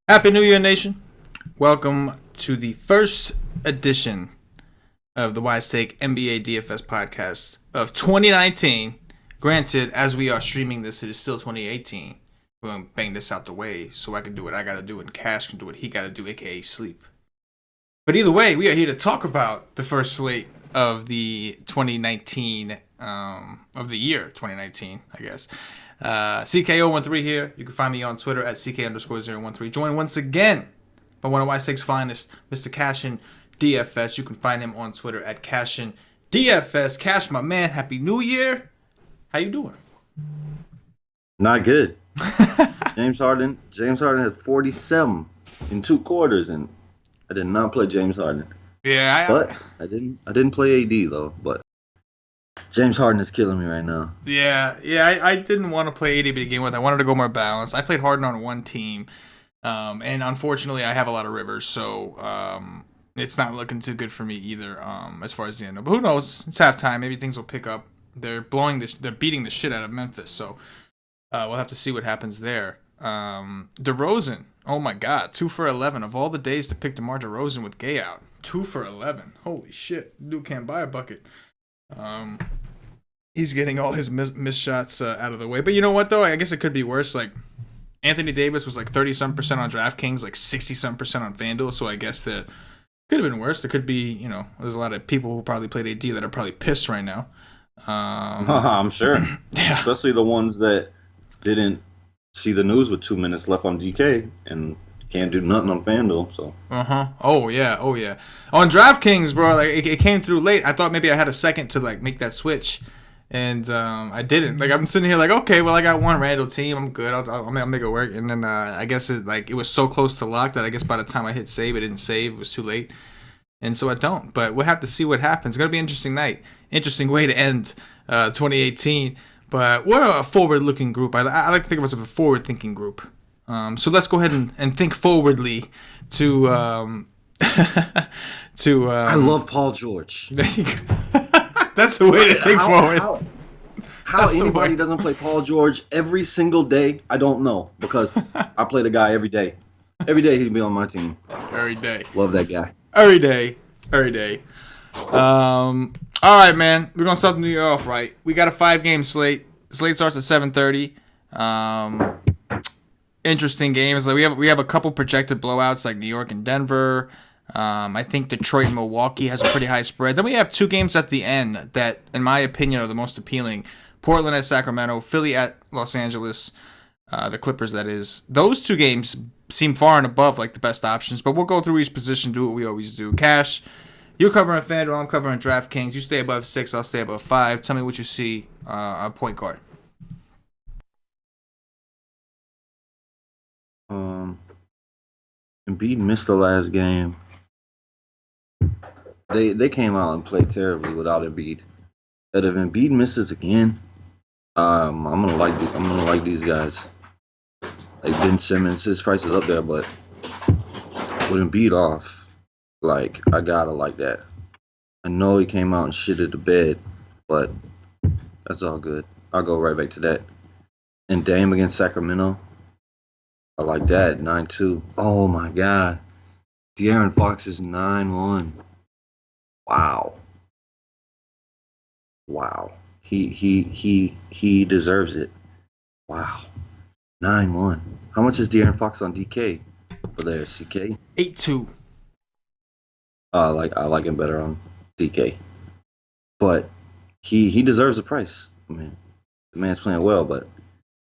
Happy New Year, Nation. Welcome to the first edition of the Wise Take NBA DFS podcast of 2019. Granted, as we are streaming this, it is still 2018. We're going to bang this out the way so I can do what I got to do and Cash can do what he got to do, aka sleep. But either way, we are here to talk about the first slate of the 2019, of the year 2019, I guess. CK013 here. You can find me on Twitter at CK_013. Joined once again by one of Y6's finest, Mr. CashinDFS. You can find him on Twitter at CashinDFS. Cash, my man, Happy New Year. How you doing? Not good. James Harden had 47 in 2 quarters, and I did not play James Harden. Yeah, but I didn't play AD though. But James Harden is killing me right now. Yeah. I didn't want to play AD to begin with. I wanted to go more balanced. I played Harden on one team, and unfortunately, I have a lot of Rivers, so it's not looking too good for me either. As far as the end, but who knows? It's halftime. Maybe things will pick up. They're beating the shit out of Memphis, so we'll have to see what happens there. DeRozan, oh my God, 2 for 11. Of all the days to pick DeMar DeRozan with Gay out, 2 for 11. Holy shit, dude can't buy a bucket. He's getting all his missed shots out of the way. But you know what, though? I guess it could be worse. Like, Anthony Davis was like 30-some% on DraftKings, like 60-some% on FanDuel. So I guess that could have been worse. There could be, there's a lot of people who probably played AD that are probably pissed right now. I'm sure. Yeah. Especially the ones that didn't see the news with 2 minutes left on DK and can't do nothing on FanDuel. So. Oh yeah. On DraftKings, bro, like it came through late. I thought maybe I had a second to like make that switch, and I didn't. Like I'm sitting here like, okay, well I got one Randall team, I'm good. I'll make it work. And then I guess it was so close to lock that I guess by the time I hit save, it didn't save. It was too late, and so I don't. But we'll have to see what happens. It's gonna be an interesting night. Interesting way to end 2018. But we're a forward-looking group. I like to think of us as a forward-thinking group. So let's go ahead and think forwardly to I love Paul George. That's the way to think forward. How anybody doesn't play Paul George every single day, I don't know. Because I play the guy every day. Every day he'd be on my team. Every day. Love that guy. Every day. All right, man. We're gonna start the new year off right. We got a 5-game slate. Slate starts at 7:30. Interesting games. Like we have a couple projected blowouts like New York and Denver. I think Detroit and Milwaukee has a pretty high spread. Then we have 2 games at the end that, in my opinion, are the most appealing. Portland at Sacramento, Philly at Los Angeles, the Clippers, that is. Those 2 games seem far and above like the best options, but we'll go through each position, do what we always do. Cash, you're covering FanDuel, I'm covering DraftKings. You stay above 6, I'll stay above 5. Tell me what you see on point guard. Embiid missed the last game. They came out and played terribly without Embiid. But if Embiid misses again, I'm gonna like these guys. Like Ben Simmons, his price is up there, but with Embiid off, like I gotta like that. I know he came out and shitted the bed, but that's all good. I'll go right back to that. And Dame against Sacramento, I like that. 9-2. Oh my God, De'Aaron Fox is 9-1. Wow. He deserves it. Wow. 9-1. How much is De'Aaron Fox on DK? For there, CK? 8-2. I like him better on DK. But he deserves the price. I mean, the man's playing well, but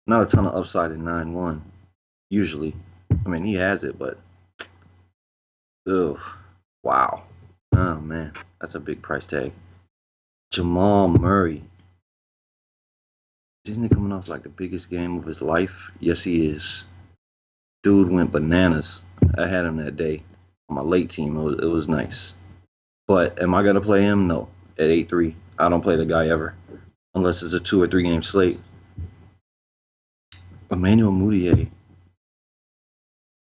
not a ton of upside in 9-1. Usually. I mean, he has it, but ugh. Wow. Oh man, that's a big price tag. Jamal Murray. Isn't he coming off like the biggest game of his life? Yes, he is. Dude went bananas. I had him that day on my late team. It was nice. But am I going to play him? No. At 8-3. I don't play the guy ever. Unless it's a 2 or 3 game slate. Emmanuel Mudiay.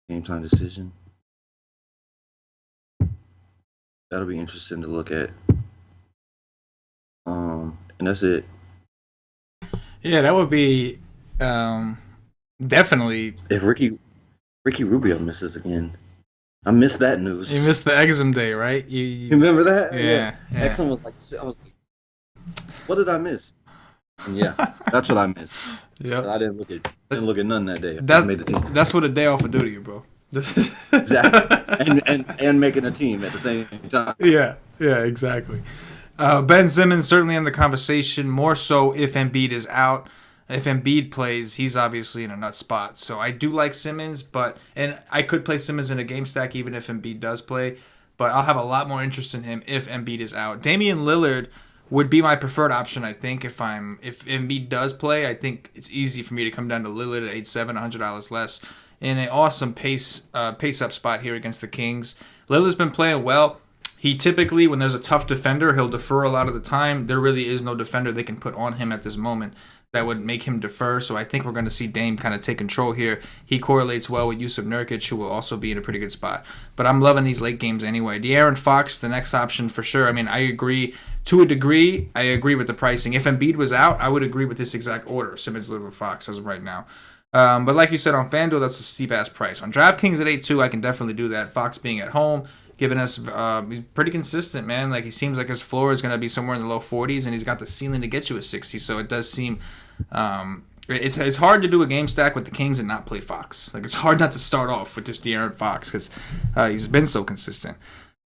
Game time decision. That'll be interesting to look at. And that's it. Yeah, that would be definitely. If Ricky Ricky Rubio misses again. I missed that news. You missed the Exum day, right? You remember that? Yeah. Exum was like, I was like, what did I miss? And yeah, that's what I missed. Yep. I didn't look at none that day. I just made the team. That's what a day off would do to you, bro. Exactly. And making a team at the same time. Yeah, exactly. Ben Simmons certainly in the conversation, more so if Embiid is out. If Embiid plays, he's obviously in a nut spot. So I do like Simmons, and I could play Simmons in a game stack even if Embiid does play, but I'll have a lot more interest in him if Embiid is out. Damian Lillard would be my preferred option, I think, if Embiid does play. I think it's easy for me to come down to Lillard at 8-7, $100 less in an awesome pace up spot here against the Kings. Lillard's been playing well. He typically, when there's a tough defender, he'll defer a lot of the time. There really is no defender they can put on him at this moment that would make him defer. So I think we're going to see Dame kind of take control here. He correlates well with Yusuf Nurkic, who will also be in a pretty good spot. But I'm loving these late games anyway. De'Aaron Fox, the next option for sure. I mean, I agree to a degree. I agree with the pricing. If Embiid was out, I would agree with this exact order, Simmons, Lillard, Fox, as of right now. But like you said, on FanDuel, that's a steep-ass price. On DraftKings at 8-2, I can definitely do that. Fox being at home, giving us he's pretty consistent, man. Like, he seems like his floor is going to be somewhere in the low 40s, and he's got the ceiling to get you a 60. So it does seem it's hard to do a game stack with the Kings and not play Fox. Like, it's hard not to start off with just De'Aaron Fox because he's been so consistent.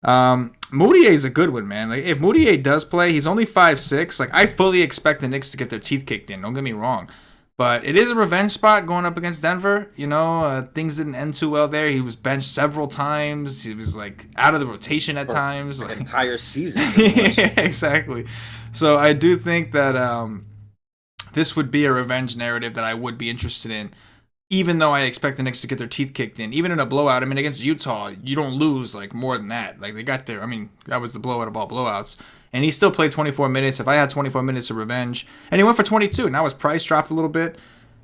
Moutier is a good one, man. Like, if Moutier does play, he's only 5'6". Like, I fully expect the Knicks to get their teeth kicked in. Don't get me wrong. But it is a revenge spot going up against Denver. You know, things didn't end too well there. He was benched several times. He was, like, out of the rotation at times. Like, entire season. Yeah, exactly. So I do think that this would be a revenge narrative that I would be interested in, even though I expect the Knicks to get their teeth kicked in. Even in a blowout, I mean, against Utah, you don't lose, like, more than that. Like, they got there. I mean, that was the blowout of all blowouts. And he still played 24 minutes. If I had 24 minutes of revenge, and he went for 22, now his price dropped a little bit,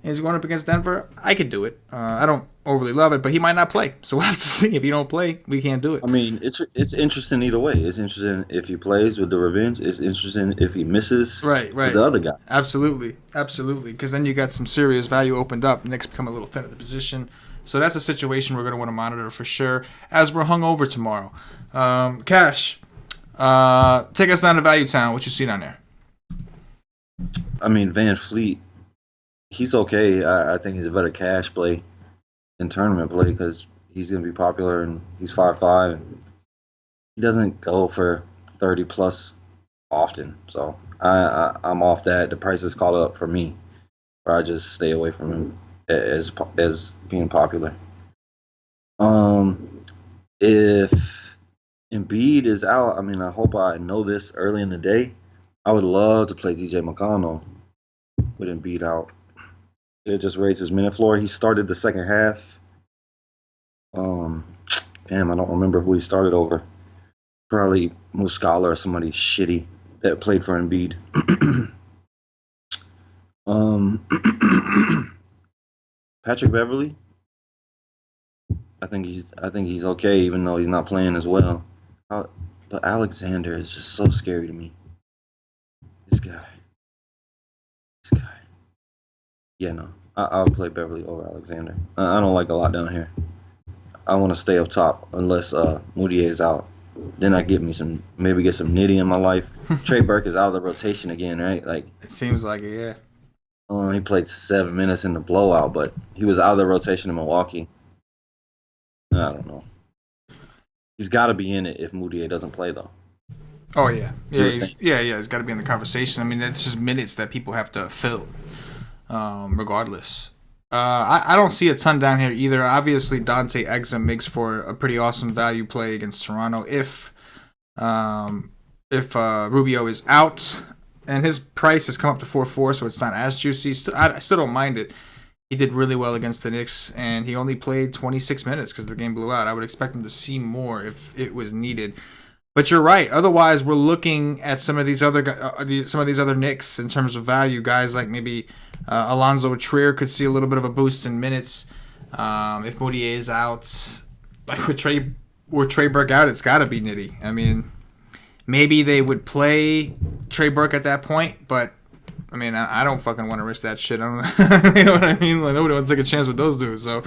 and he's going up against Denver, I could do it. I don't overly love it, but he might not play. So we'll have to see. If he don't play, we can't do it. I mean, it's interesting either way. It's interesting if he plays with the revenge. It's interesting if he misses right. with the other guys. Absolutely. Because then you got some serious value opened up. The Knicks become a little thin at the position. So that's a situation we're going to want to monitor for sure as we're hung over tomorrow. Cash. Take us down to Value Town. What you see down there? I mean, Van Fleet, he's okay. I think he's a better cash play than tournament play because he's going to be popular and he's 5'5", and he doesn't go for 30 plus often. So I'm off that. The price is caught up for me, or I just stay away from him as being popular. If Embiid is out, I mean, I hope I know this early in the day. I would love to play DJ McConnell with Embiid out. It just raised his minute floor. He started the second half. Damn, I don't remember who he started over. Probably Muscala or somebody shitty that played for Embiid. Patrick Beverly. I think he's okay, even though he's not playing as well. But Alexander is just so scary to me. This guy. Yeah, no. I'll play Beverly over Alexander. I don't like a lot down here. I want to stay up top unless Moutier is out. Then I get some Nitty in my life. Trey Burke is out of the rotation again, right? Like, it seems like it, yeah. He played 7 minutes in the blowout, but he was out of the rotation in Milwaukee. I don't know. He's got to be in it if Moutier doesn't play, though. Oh, yeah. He's got to be in the conversation. I mean, it's just minutes that people have to fill, regardless. I don't see a ton down here either. Obviously, Dante Exum makes for a pretty awesome value play against Toronto if Rubio is out. And his price has come up to 4.4, so it's not as juicy. I still don't mind it. He did really well against the Knicks, and he only played 26 minutes because the game blew out. I would expect him to see more if it was needed. But you're right. Otherwise, we're looking at some of these other Knicks in terms of value. Guys like maybe Alonzo Trier could see a little bit of a boost in minutes if Moutier is out. Like with Trey Burke out, it's got to be Nitty. I mean, maybe they would play Trey Burke at that point, but I mean, I don't fucking want to risk that shit. I don't know. You know what I mean? Like, nobody wants to take a chance with those dudes. So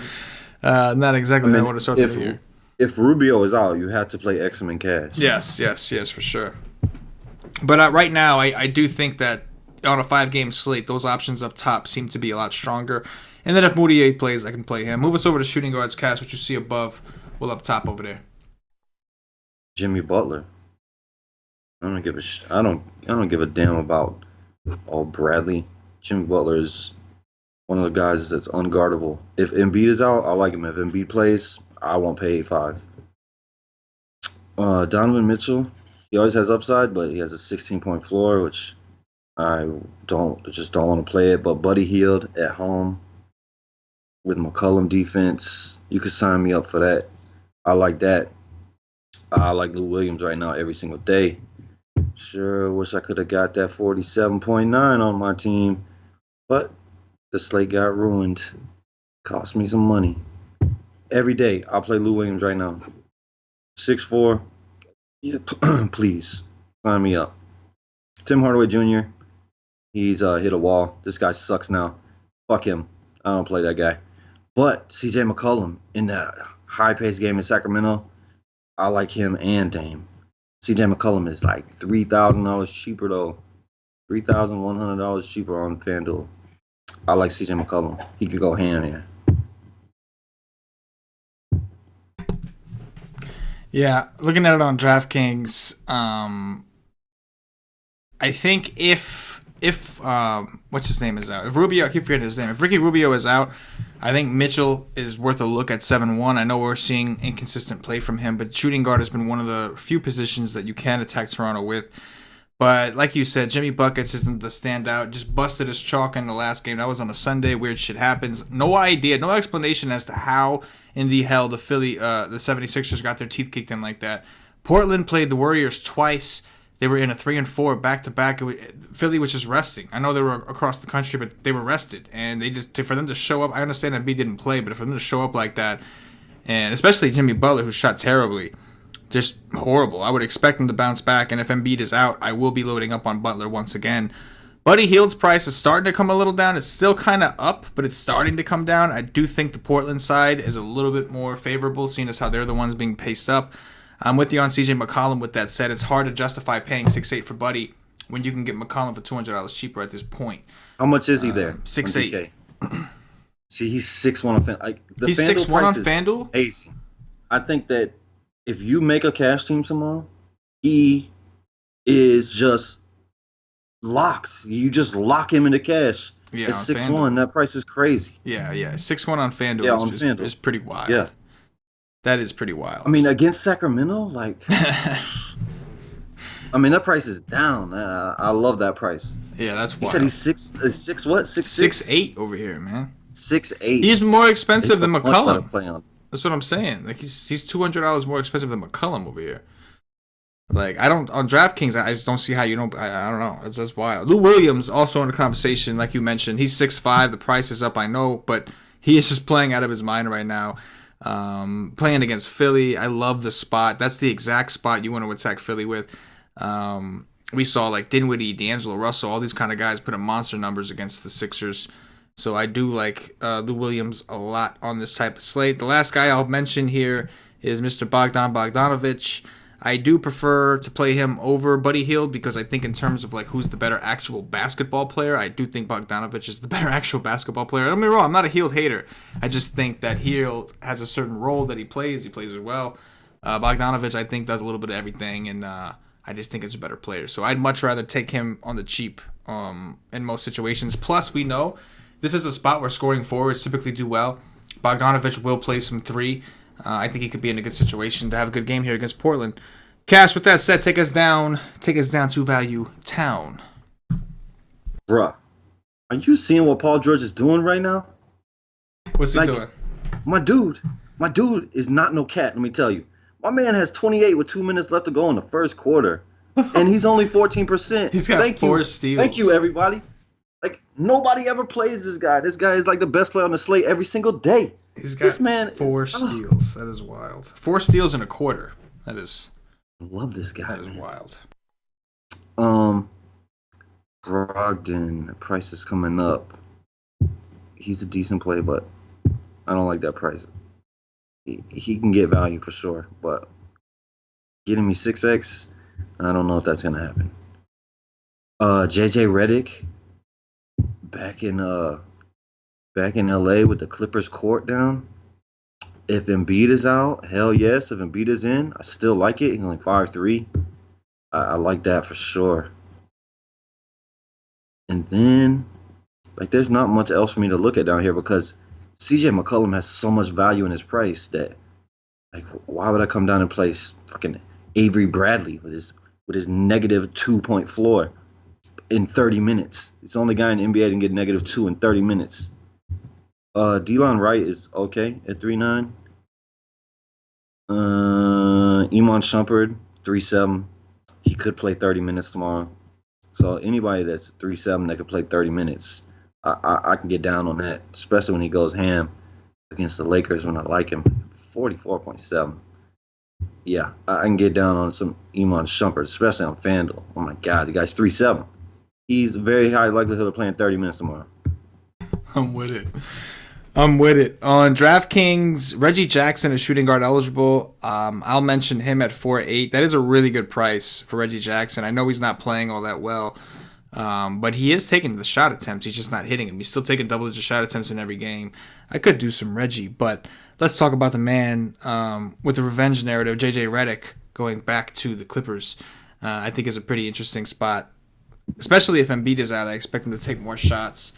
Not exactly I how I mean, want to start the year. if Rubio is out, you have to play Exum and Cash. Yes, for sure. But right now, I do think that on a 5-game slate, those options up top seem to be a lot stronger. And then if Moutier plays, I can play him. Move us over to shooting guards, Cass. What you see above, well, up top over there. Jimmy Butler. I don't give a damn about Bradley. Jimmy Butler is one of the guys that's unguardable. If Embiid is out, I like him. If Embiid plays, I won't pay 8.5. Donovan Mitchell, he always has upside, but he has a 16-point floor, which I don't want to play it. But Buddy Hield at home with McCollum defense, you could sign me up for that. I like that. I like Lou Williams right now every single day. Sure, wish I could have got that 47.9 on my team, but the slate got ruined. Cost me some money. Every day, I'll play Lou Williams right now. 6'4". Yeah, please sign me up. Tim Hardaway Jr. He's hit a wall. This guy sucks now. Fuck him. I don't play that guy. But CJ McCollum in that high-paced game in Sacramento, I like him and Dame. CJ McCollum is like $3,000 cheaper though. $3,100 cheaper on FanDuel. I like CJ McCollum. He could go hand here. Yeah, looking at it on DraftKings, I think if what's his name is out, if Rubio, I keep forgetting his name. If Ricky Rubio is out, I think Mitchell is worth a look at 7-1. I know we're seeing inconsistent play from him, but shooting guard has been one of the few positions that you can attack Toronto with. But like you said, Jimmy Buckets isn't the standout. Just busted his chalk in the last game. That was on a Sunday. Weird shit happens. No idea, no explanation as to how in the hell the 76ers got their teeth kicked in like that. Portland played the Warriors twice. They were in a 3-4 back-to-back. Philly was just resting. I know they were across the country, but they were rested. And for them to show up, I understand that B didn't play, but for them to show up like that, and especially Jimmy Butler, who shot terribly, just horrible. I would expect him to bounce back, and if Embiid is out, I will be loading up on Butler once again. Buddy Hield's price is starting to come a little down. It's still kind of up, but it's starting to come down. I do think the Portland side is a little bit more favorable, seeing as how they're the ones being paced up. I'm with you on CJ McCollum. With that said, it's hard to justify paying 6.8 for Buddy when you can get McCollum for $200 cheaper at this point. How much is he there? 6.8. See, he's 6'1" on FanDuel. He's 6'1" on FanDuel? Amazing. I think that if you make a cash team tomorrow, he is just locked. You just lock him into cash. Yeah, it's 6'1". That price is crazy. Yeah. 6'1" on FanDuel is pretty wild. Yeah. That is pretty wild. I mean, against Sacramento, like, I mean, that price is down. I love that price. Yeah, that's wild. He said he's six what? 6'8" over here, man. 6'8". He's more expensive than McCollum. On. That's what I'm saying. Like he's $200 more expensive than McCollum over here. Like on DraftKings, I just don't see how you don't. I don't know. It's just wild. Lou Williams also in the conversation, like you mentioned. He's 6'5". The price is up, I know, but he is just playing out of his mind right now. Playing against Philly, I love the spot. That's the exact spot you want to attack Philly with. We saw like Dinwiddie, D'Angelo Russell, all these kind of guys put up monster numbers against the Sixers. So I do like Lou Williams a lot on this type of slate. The last guy I'll mention here is Mr. Bogdan Bogdanovic. I do prefer to play him over Buddy Hield because I think in terms of like who's the better actual basketball player, I do think Bogdanovic is the better actual basketball player. Don't get me wrong, I'm not a Hield hater. I just think that Hield has a certain role that he plays. He plays it well. Bogdanovic, I think, does a little bit of everything, and I just think it's a better player. So I'd much rather take him on the cheap in most situations. Plus, we know this is a spot where scoring forwards typically do well. Bogdanovic will play some three. I think he could be in a good situation to have a good game here against Portland. Cash, with that said, take us down to Value Town. Bruh, are you seeing what Paul George is doing right now? What's he doing? My dude is not no cat, let me tell you. My man has 28 with 2 minutes left to go in the first quarter, and he's only 14%. He's got 4 steals. Thank you, everybody. Like, nobody ever plays this guy. This guy is like the best player on the slate every single day. He's got 4 steals. That is wild. 4 steals in a quarter. That is... I love this guy. That is wild. Brogdon, the price is coming up. He's a decent play, but I don't like that price. he can get value for sure, but getting me 6x, I don't know if that's gonna happen. JJ Redick back in LA with the Clippers court down. If Embiid is out, hell yes. If Embiid is in, I still like it. He's only 5'3". I like that for sure. And then, like, there's not much else for me to look at down here because CJ McCollum has so much value in his price that, like, why would I come down and place fucking Avery Bradley with his negative 2-point floor in 30 minutes? It's the only guy in the NBA that can get negative 2 in 30 minutes. Delon Wright is okay at 3.9. Iman Shumpert 3.7. He could play 30 minutes tomorrow. So anybody that's 3.7 that could play 30 minutes, I can get down on that, especially when he goes ham against the Lakers when I like him. 44.7. Yeah, I can get down on some Iman Shumpert, especially on FanDuel. Oh my God, the guy's 3.7. He's very high likelihood of playing 30 minutes tomorrow. I'm with it. On DraftKings, Reggie Jackson is shooting guard eligible. I'll mention him at 4.8. That is a really good price for Reggie Jackson. I know he's not playing all that well, but he is taking the shot attempts. He's just not hitting them. He's still taking double-digit shot attempts in every game. I could do some Reggie, but let's talk about the man with the revenge narrative, JJ Redick, going back to the Clippers. I think is a pretty interesting spot, especially if Embiid is out. I expect him to take more shots.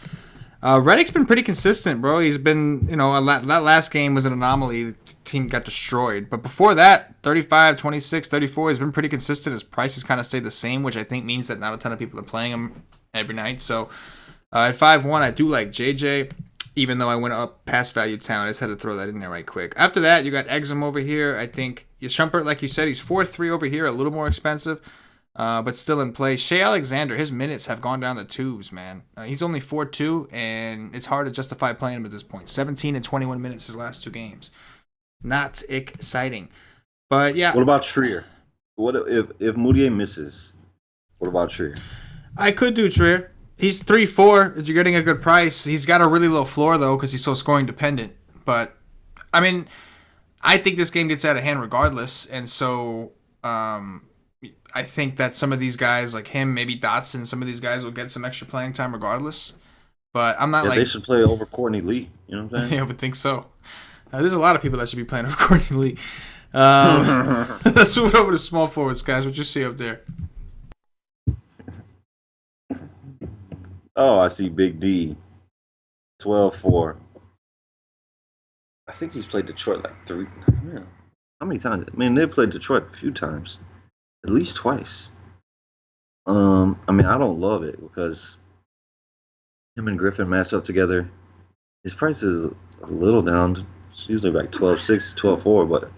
Redick's been pretty consistent, bro. He's been, that last game was an anomaly. The team got destroyed. But before that, 35, 26, 34, he's been pretty consistent. His prices kind of stayed the same, which I think means that not a ton of people are playing him every night. So at 5.1, I do like JJ, even though I went up past Value Town. I just had to throw that in there right quick. After that, you got Exum over here. I think Shumpert, like you said, he's 4.3 over here, a little more expensive. But still in play. Shea Alexander, his minutes have gone down the tubes, man. He's only 4.2, and it's hard to justify playing him at this point. 17 and 21 minutes his last two games. Not exciting. But yeah. What about Trier? What if Moutier misses? What about Trier? I could do Trier. He's 3.4. If you're getting a good price. He's got a really low floor, though, because he's so scoring dependent. But, I mean, I think this game gets out of hand regardless. And so, I think that some of these guys, like him, maybe Dotson, some of these guys will get some extra playing time regardless. But I'm not they should play over Courtney Lee. You know what I'm saying? Yeah, I would think so. There's a lot of people that should be playing over Courtney Lee. Let's move over to small forwards, guys. What you see up there? Oh, I see Big D. 12-4. I think he's played Detroit like 3. Yeah. How many times? I mean, they played Detroit a few times. At least twice. I mean, I don't love it because him and Griffin match up together. His price is a little down. It's usually like 12.6, 12.4, but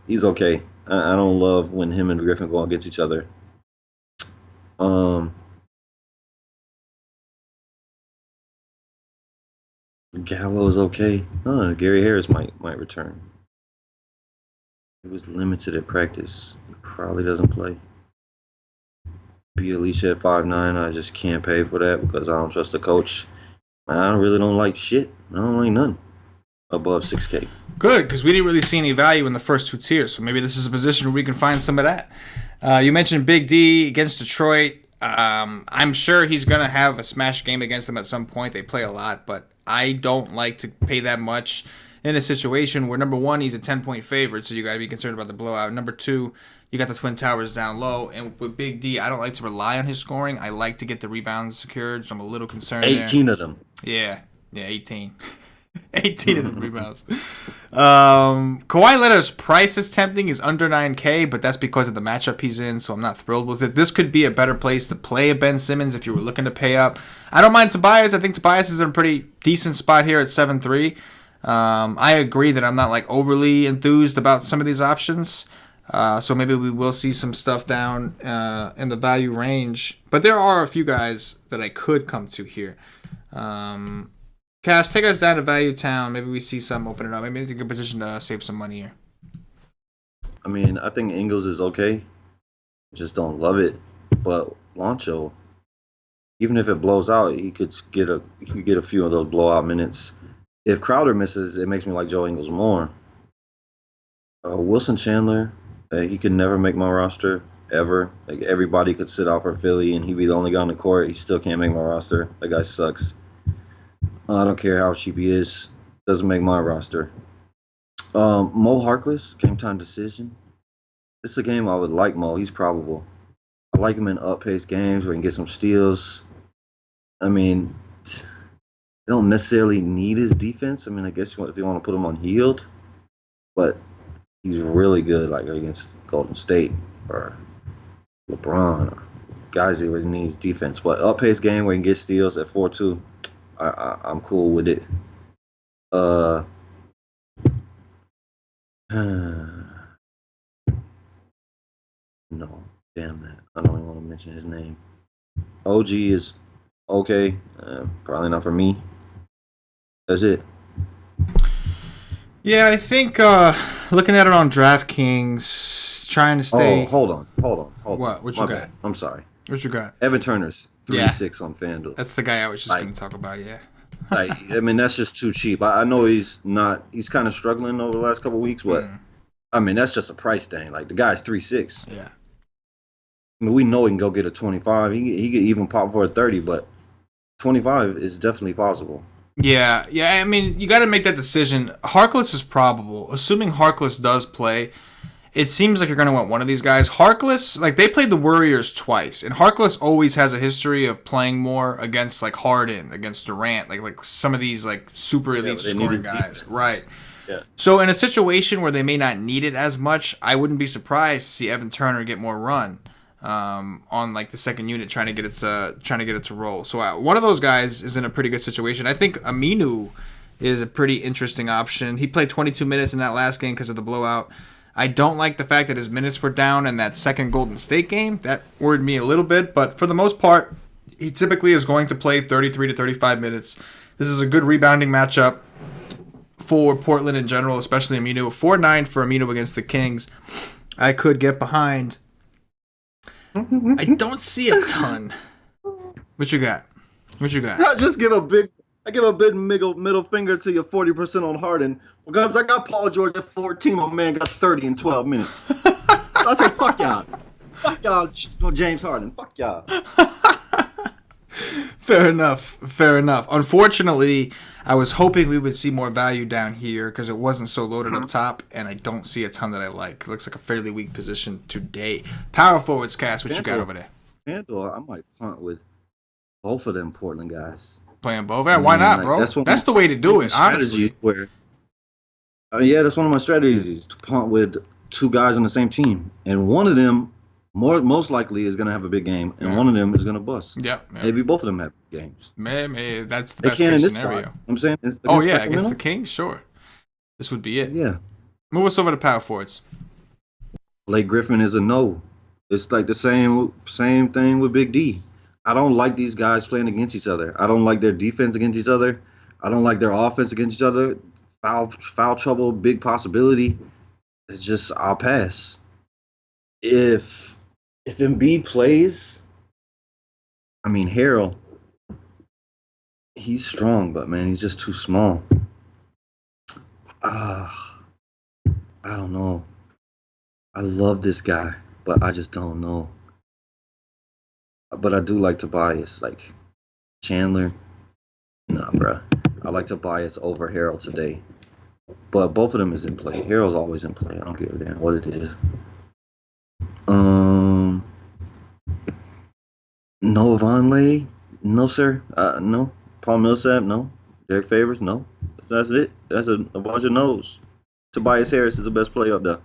he's okay. I don't love when him and Griffin go against each other. Gallo's okay. Gary Harris might return. He was limited at practice. He probably doesn't play. Be Alicia at 5'9". I just can't pay for that because I don't trust the coach. I really don't like shit. I don't like none above 6K. Good, because we didn't really see any value in the first two tiers, so maybe this is a position where we can find some of that. You mentioned Big D against Detroit. I'm sure he's going to have a smash game against them at some point. They play a lot, but I don't like to pay that much in a situation where, number one, he's a 10-point favorite, so you got to be concerned about the blowout. Number two, you got the Twin Towers down low. And with Big D, I don't like to rely on his scoring. I like to get the rebounds secured, so I'm a little concerned 18 there. of them. Yeah, 18. 18 of them rebounds. Kawhi Leonard's price is tempting. He's under 9K, but that's because of the matchup he's in, so I'm not thrilled with it. This could be a better place to play a Ben Simmons if you were looking to pay up. I don't mind Tobias. I think Tobias is in a pretty decent spot here at 7.3. I agree that I'm not like overly enthused about some of these options. So maybe we will see some stuff down in the value range. But there are a few guys that I could come to here. Cash, take us down to Value Town. Maybe we see some open it up. Maybe it's a good position to save some money here. I mean, I think Ingles is okay. Just don't love it. But Loncho, even if it blows out, he could get a few of those blowout minutes. If Crowder misses, it makes me like Joe Ingles more. Wilson Chandler, he could never make my roster ever. Like everybody could sit out for Philly, and he'd be the only guy on the court. He still can't make my roster. That guy sucks. I don't care how cheap he is. Doesn't make my roster. Mo Harkless, game time decision. This is a game I would like Mo. He's probable. I like him in up-paced games where he can get some steals. I mean, they don't necessarily need his defense. I mean, I guess if you want to put him on healed, but he's really good, like against Golden State or LeBron or guys that really needs defense. But up-paced game where he can get steals at 4-2, I'm cool with it. No, damn that. I don't even want to mention his name. OG is okay. Probably not for me. That's it. Yeah, I think looking at it on DraftKings, trying to stay. Oh, hold on. What you got? Bad. I'm sorry. What you got? Evan Turner's 3-6 on FanDuel. That's the guy I was just going to talk about. Yeah. I mean, that's just too cheap. I know he's not. He's kind of struggling over the last couple of weeks, but I mean, that's just a price thing. Like the guy's 3-6. Yeah. I mean, we know he can go get a 25. He could even pop for a 30, but 25 is definitely possible. Yeah. I mean, you got to make that decision. Harkless is probable. Assuming Harkless does play, it seems like you're going to want one of these guys. Harkless, like they played the Warriors twice, and Harkless always has a history of playing more against like Harden, against Durant, like some of these like super elite scoring guys, defense. Right? Yeah. So in a situation where they may not need it as much, I wouldn't be surprised to see Evan Turner get more run on like the second unit, trying to get it to roll. So one of those guys is in a pretty good situation. I think Aminu is a pretty interesting option. He played 22 minutes in that last game because of the blowout. I don't like the fact that his minutes were down in that second Golden State game. That worried me a little bit, but for the most part, he typically is going to play 33 to 35 minutes. This is a good rebounding matchup for Portland in general, especially Aminu. 4-9 for Aminu against the Kings. I could get behind. I don't see a ton. What you got? I just give a big middle finger to your 40% on Harden because I got Paul George at 14. My man got 30 in 12 minutes. I say fuck y'all, James Harden. Fuck y'all. Fair enough. Unfortunately, I was hoping we would see more value down here because it wasn't so loaded up top, and I don't see a ton that I like. It looks like a fairly weak position today. Power forwards, Cass, what you got over there? FanDuel, I might punt with both of them Portland guys. Playing both? Why not, bro? That's the way to do it, honestly. That's one of my strategies, to punt with two guys on the same team. And one of them most likely is going to have a big game, and one of them is going to bust. Yeah. Maybe both of them have games. Maybe that's the best case scenario. I'm saying. Against the Kings, sure. This would be it. Yeah. Move us over to power forwards. Blake Griffin is a no. It's like the same thing with Big D. I don't like these guys playing against each other. I don't like their defense against each other. I don't like their offense against each other. Foul trouble, big possibility. It's just, I'll pass. If Embiid plays, I mean, Harrell, he's strong, but man, he's just too small. I don't know. I love this guy, but I just don't know. But I do like Tobias, like Chandler. Nah, bruh. I like Tobias over Harrell today. But both of them is in play. Harrell's always in play. I don't give a damn what it is. Noah Vonleh? No, sir. No. Paul Millsap? No. Derek Favors? No. That's it. That's a bunch of no's. Tobias Harris is the best player up there.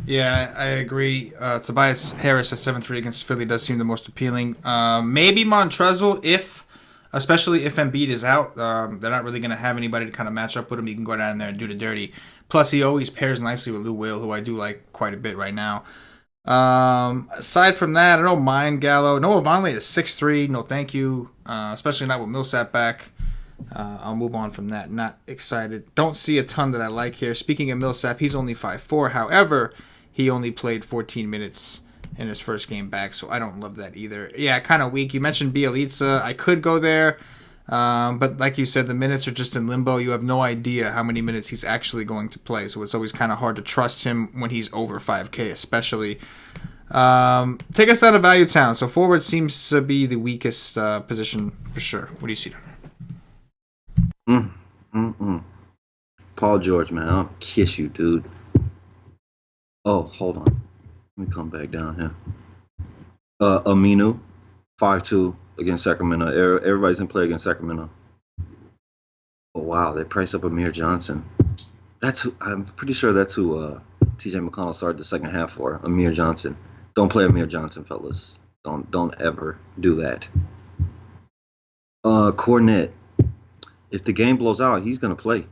Yeah, I agree. Tobias Harris at 7-3 against Philly does seem the most appealing. Maybe Montrezl, especially if Embiid is out. They're not really going to have anybody to kind of match up with him. You can go down there and do the dirty. Plus, he always pairs nicely with Lou Will, who I do like quite a bit right now. Aside from that, I don't mind Gallo. Noah Vonleh is 6'3". No, thank you. Especially not with Millsap back. I'll move on from that. Not excited. Don't see a ton that I like here. Speaking of Millsap, he's only 5'4". However, he only played 14 minutes in his first game back, so I don't love that either. Yeah, kind of weak. You mentioned Bielitsa. I could go there. But like you said, the minutes are just in limbo. You have no idea how many minutes he's actually going to play. So it's always kind of hard to trust him when he's over 5K, especially. Take us out of Value Town. So forward seems to be the weakest position for sure. What do you see down there? Paul George, man, I'll kiss you, dude. Oh, hold on. Let me come back down here. Aminu, 5-2 against Sacramento. Everybody's in play against Sacramento. Oh, wow. They priced up Amir Johnson. I'm pretty sure that's who TJ McConnell started the second half for. Amir Johnson. Don't play Amir Johnson, fellas. Don't ever do that. Cornette. If the game blows out, he's going to play.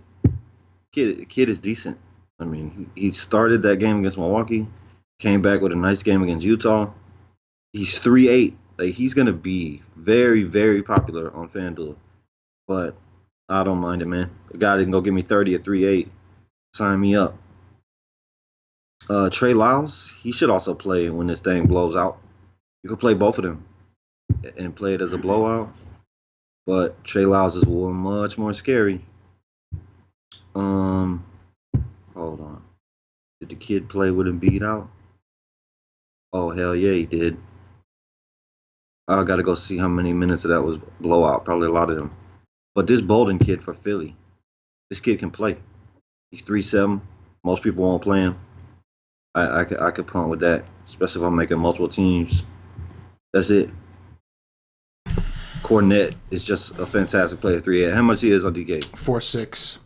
Kid is decent. I mean, he started that game against Milwaukee, came back with a nice game against Utah. He's 3'8". Like, he's going to be very, very popular on FanDuel. But I don't mind it, man. A guy that can go give me 30 at 3'8". Sign me up. Trey Lyles, he should also play when this thing blows out. You could play both of them and play it as a blowout. But Trey Lyles is much more scary. Hold on. Did the kid play with Embiid out? Oh, hell yeah, he did. I got to go see how many minutes of that was blowout. Probably a lot of them. But this Bolden kid for Philly, this kid can play. He's 3'7". Most people won't play him. I could punt with that, especially if I'm making multiple teams. That's it. Cornette is just a fantastic player, 3'8". How much he is on DK? 4'6".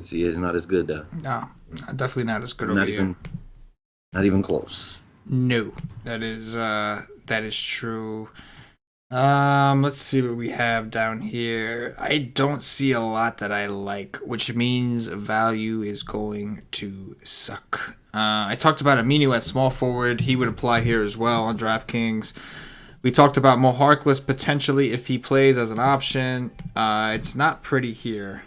See, it's not as good, though. No, definitely not as good over here. Not even close. No, that is true. Let's see what we have down here. I don't see a lot that I like, which means value is going to suck. I talked about Aminu at small forward. He would apply here as well on DraftKings. We talked about Mo Harkless potentially if he plays as an option. It's not pretty here.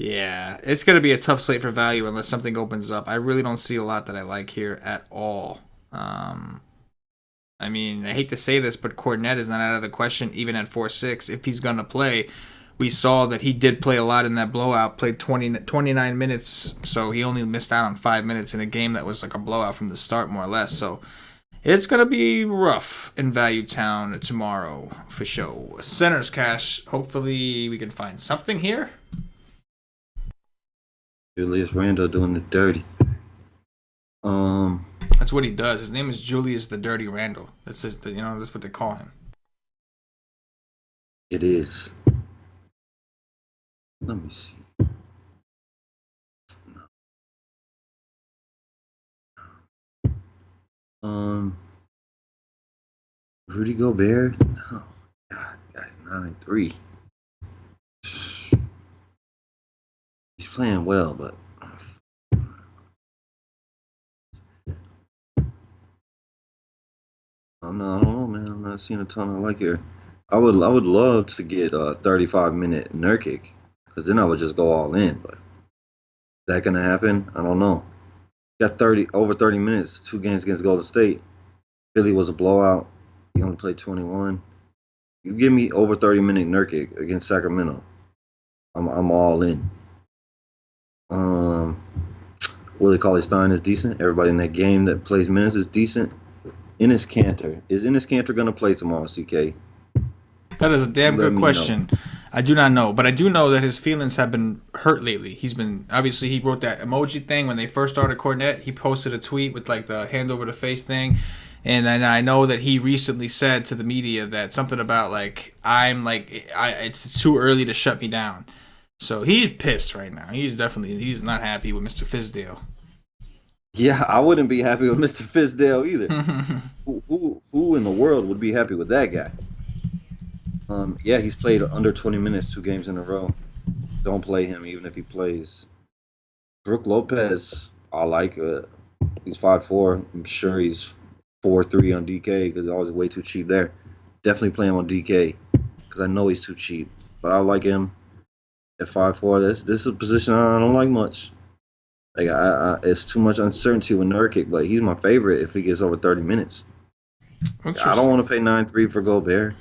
Yeah, it's going to be a tough slate for value unless something opens up. I really don't see a lot that I like here at all. I mean, I hate to say this, but Cornette is not out of the question even at 4'6". If he's going to play, we saw that he did play a lot in that blowout, played 29 minutes, so he only missed out on 5 minutes in a game that was like a blowout from the start, more or less. So it's going to be rough in Value Town tomorrow for sure. Center's cash. Hopefully we can find something here. Julius Randle doing the dirty. That's what he does. His name is Julius the Dirty Randle. That's just that's what they call him. It is. Let me see. Rudy Gobert. Oh God, guys, 9-3. He's playing well, but I don't know, man. I'm not seeing a ton I like here. I would love to get a 35-minute Nurkic, because then I would just go all in. But is that gonna happen? I don't know. Got over 30 minutes, 2 games against Golden State. Philly was a blowout. He only played 21. You give me over 30-minute Nurkic against Sacramento, I'm all in. Willie Cauley-Stein is decent. Everybody in that game that plays minutes is decent. Enes Kanter. Is Enes Kanter going to play tomorrow, CK? That is a damn good question. I do not know, but I do know that his feelings have been hurt lately. He wrote that emoji thing when they first started Cornette. He posted a tweet with like the hand over the face thing. And then I know that he recently said to the media that something about it's too early to shut me down. So he's pissed right now. He's not happy with Mr. Fizdale. Yeah, I wouldn't be happy with Mr. Fizdale either. Who in the world would be happy with that guy? Yeah, he's played under 20 minutes 2 games in a row. Don't play him even if he plays. Brook Lopez, I like. He's 5'4". I'm sure he's 4'3" on DK because he's always way too cheap there. Definitely play him on DK because I know he's too cheap. But I like him at 5'4". This is a position I don't like much. Like it's too much uncertainty with Nurkic, but he's my favorite if he gets over 30 minutes. I don't want to pay 9-3 for Gobert.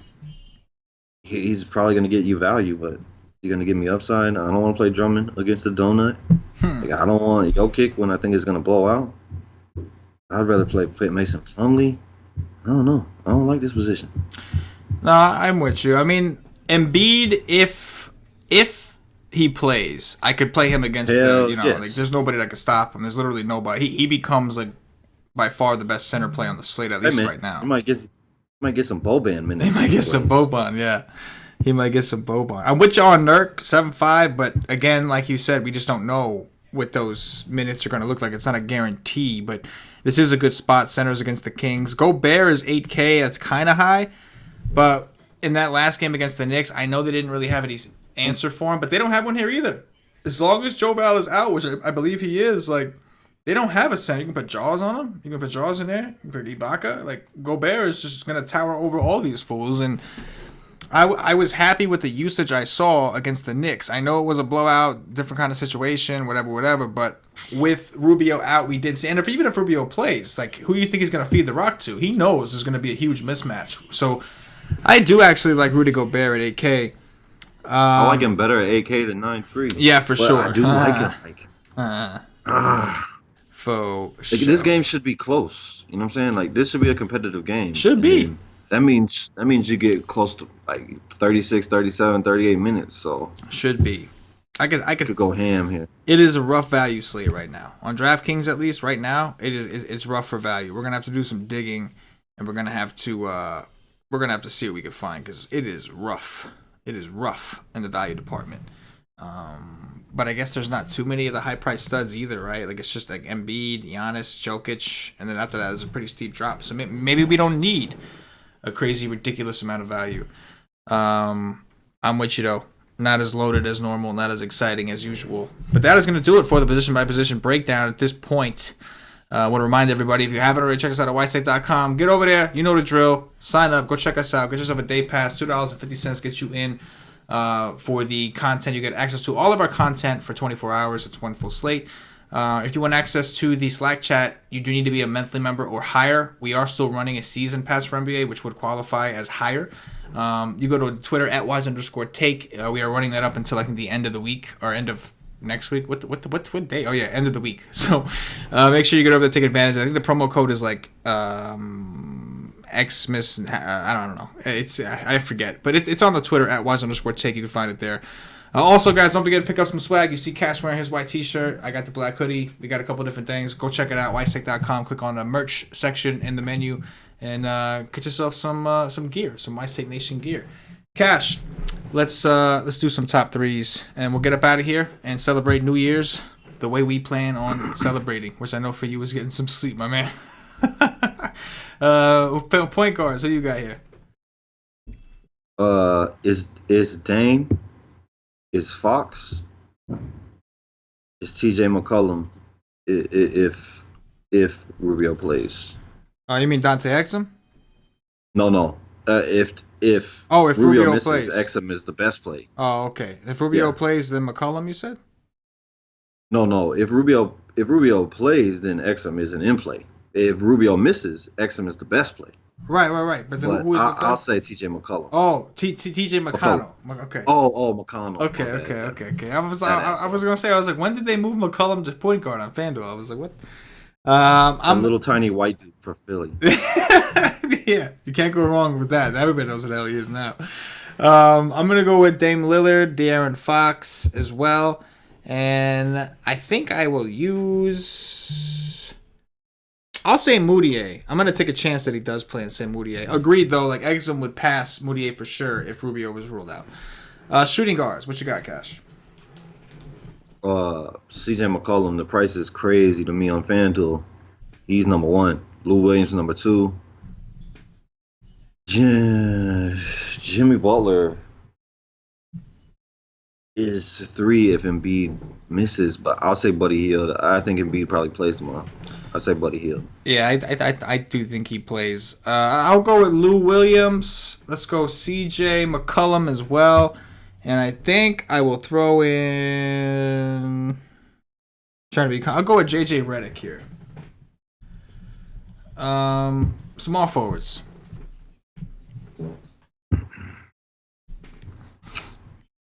he's probably going to get you value, but he's going to give me upside. I don't want to play Drummond against the donut. Like, I don't want Jokic when I think it's going to blow out. I'd rather play Mason Plumlee. I don't know. I don't like this position. No, I'm with you. I mean, Embiid, if he plays, I could play him against yes. like there's nobody that could stop him. There's literally nobody. He becomes like by far the best center play on the slate, at least right now. He might get some Boban minutes. He might get some Boban, yeah. He might get some Boban. I'm with you on Nurk, 7.5, but again, like you said, we just don't know what those minutes are going to look like. It's not a guarantee, but this is a good spot. Centers against the Kings. Gobert is 8K. That's kind of high. But in that last game against the Knicks, I know they didn't really have any answer for him, but they don't have one here either. As long as Joe Val is out, which I believe he is, like, they don't have a center. You can put Jaws on him. You can put Jaws in there. You can put Ibaka. Like, Gobert is just going to tower over all these fools. And I was happy with the usage I saw against the Knicks. I know it was a blowout, different kind of situation, whatever. But with Rubio out, we did see. And even if Rubio plays, like, who do you think he's going to feed the rock to? He knows there's going to be a huge mismatch. So I do actually like Rudy Gobert at 8K. I like him better at 8K than 9.3. Yeah, for sure. I do like him. Sure. This game should be close. You know what I'm saying? Like, this should be a competitive game. Should be. And that means you get close to like 36, 37, 38 minutes. So should be. I could go ham here. It is a rough value slate right now. On DraftKings, at least right now, it's rough for value. We're gonna have to do some digging, and we're gonna have to see what we can find because it is rough. It is rough in the value department. But I guess there's not too many of the high-priced studs either, right? Like, it's just like Embiid, Giannis, Jokic, and then after that is a pretty steep drop. So maybe we don't need a crazy, ridiculous amount of value. I'm with you, though. Not as loaded as normal, not as exciting as usual. But that is going to do it for the position-by-position breakdown at this point. I want to remind everybody, if you haven't already, check us out at whitestate.com. Get over there. You know the drill. Sign up. Go check us out. Get yourself a day pass. $2.50 gets you in for the content. You get access to all of our content for 24 hours. It's one full slate. If you want access to the Slack chat, you do need to be a monthly member or higher. We are still running a season pass for NBA, which would qualify as higher. You go to Twitter at @wise_take. We are running that up until I think the end of the week or end of next week. What day? Oh yeah, end of the week. So make sure you get over there to take advantage. I think the promo code is like Xmas. I don't know. I forget, but it's on the Twitter at @wise_take. You can find it there. Also, guys, don't forget to pick up some swag. You see Cash wearing his white t-shirt. I got the black hoodie. We got a couple different things. Go check it out. whitestake.com. Click on the merch section in the menu and get yourself some gear, some MyState Nation gear. Cash, let's do some top threes, and we'll get up out of here and celebrate New Year's the way we plan on celebrating, which I know for you is getting some sleep, my man. Point guards, who you got here? Is Dame, is Fox, is TJ McCollum if Rubio plays. You mean Dante Exum? No. If Rubio misses, plays, Exum is the best play. Oh, okay. If Rubio plays, then McCollum, you said? No. If Rubio plays, then Exum isn't in play. If Rubio misses, Exum is the best play. Right. But then who is the I'll say TJ McCollum. Oh, TJ McConnell. Okay. Oh, McConnell. Okay. I was gonna say, I was like, when did they move McCollum to point guard on FanDuel? I was like, what? I'm a little tiny white dude for Philly. Yeah, you can't go wrong with that. Everybody knows what the hell he is now. I'm gonna go with Dame Lillard, De'Aaron Fox as well, and I think I will use. I'll say Moutier. I'm gonna take a chance that he does play and say Moutier. Agreed though. Like Exum would pass Moutier for sure if Rubio was ruled out. Shooting guards. What you got, Cash? CJ McCollum. The price is crazy to me on FanDuel. He's number one. Lou Williams number two. Jimmy Butler is three if Embiid misses, but I'll say Buddy Hield. I think Embiid probably plays tomorrow. I'll say Buddy Hield. Yeah, I do think he plays. I'll go with Lou Williams. Let's go CJ McCollum as well. And I think I will throw in... I'll go with JJ Redick here. Small forwards.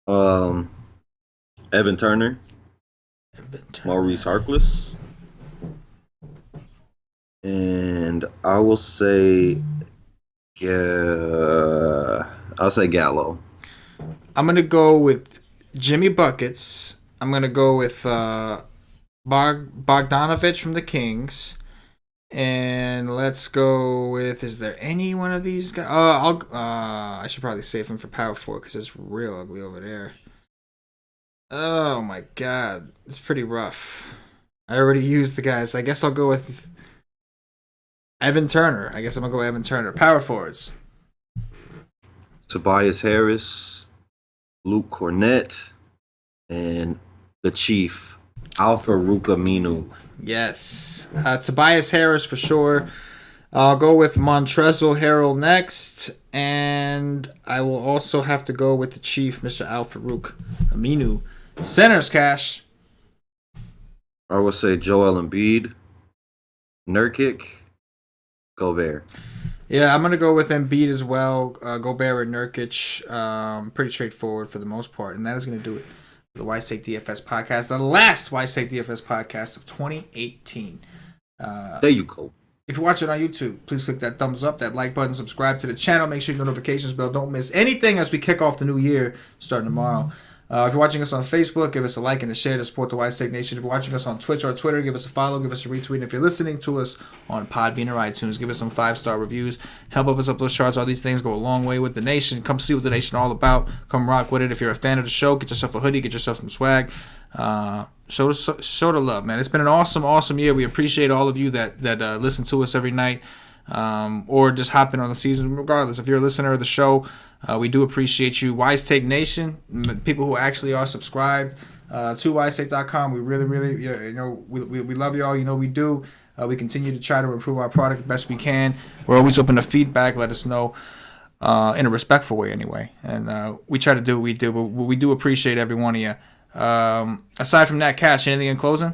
Um, Evan Turner, Maurice Harkless, and I will say, yeah, I'll say Gallo. I'm gonna go with Jimmy Buckets. I'm gonna go with Bogdanovich from the Kings. And let's go with. Is there any one of these guys? I should probably save him for power forward because it's real ugly over there. Oh my god, it's pretty rough. I already used the guys. I guess I'll go with Evan Turner. I guess I'm gonna go Evan Turner. Power forwards. Tobias Harris, Luke Cornett, and the Chief, Alpha Rukaminu. Yes, Tobias Harris for sure. I'll go with Montrezl Harrell next, and I will also have to go with the Chief, Mr. Al-Farouq Aminu. Centers, Cash. I would say Joel Embiid, Nurkic, Gobert. Yeah, I'm going to go with Embiid as well. Gobert and Nurkic. Pretty straightforward for the most part. And that is going to do it for the Why Take DFS podcast. The last Why Take DFS podcast of 2018. There you go. If you're watching on YouTube, please click that thumbs up, that like button, subscribe to the channel. Make sure your notifications bell. Don't miss anything as we kick off the new year starting tomorrow. If you're watching us on Facebook, give us a like and a share to support the Why Take Nation. If you're watching us on Twitch or Twitter, give us a follow, give us a retweet. And if you're listening to us on Podbean or iTunes, give us some 5-star reviews. Help us up those charts. All these things go a long way with the nation. Come see what the nation is all about. Come rock with it. If you're a fan of the show, get yourself a hoodie, get yourself some swag. Show the love, man. It's been an awesome year. We appreciate all of you that listen to us every night, or just hop in on the season. Regardless, if you're a listener of the show, we do appreciate you. Wise Take Nation, people who actually are subscribed to wisetake.com. We really, we love y'all. You know we do. We continue to try to improve our product the best we can. We're always open to feedback. Let us know in a respectful way, anyway. And we try to do what we do, but we do appreciate every one of you. Aside from that, Cash, anything in closing?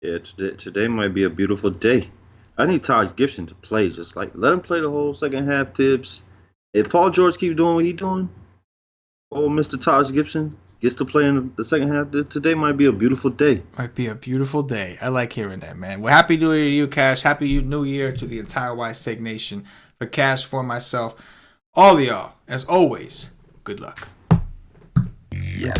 Yeah, today might be a beautiful day. I need Taj Gibson to play. Just like let him play the whole second half. Tips. If Paul George keeps doing what he's doing, Mr. Taj Gibson gets to play in the second half. Today might be a beautiful day. Might be a beautiful day. I like hearing that, man. Well, happy New Year to you, Cash. Happy New Year to the entire Wise Take Nation. For Cash, for myself, all of y'all, as always, good luck. Yeah.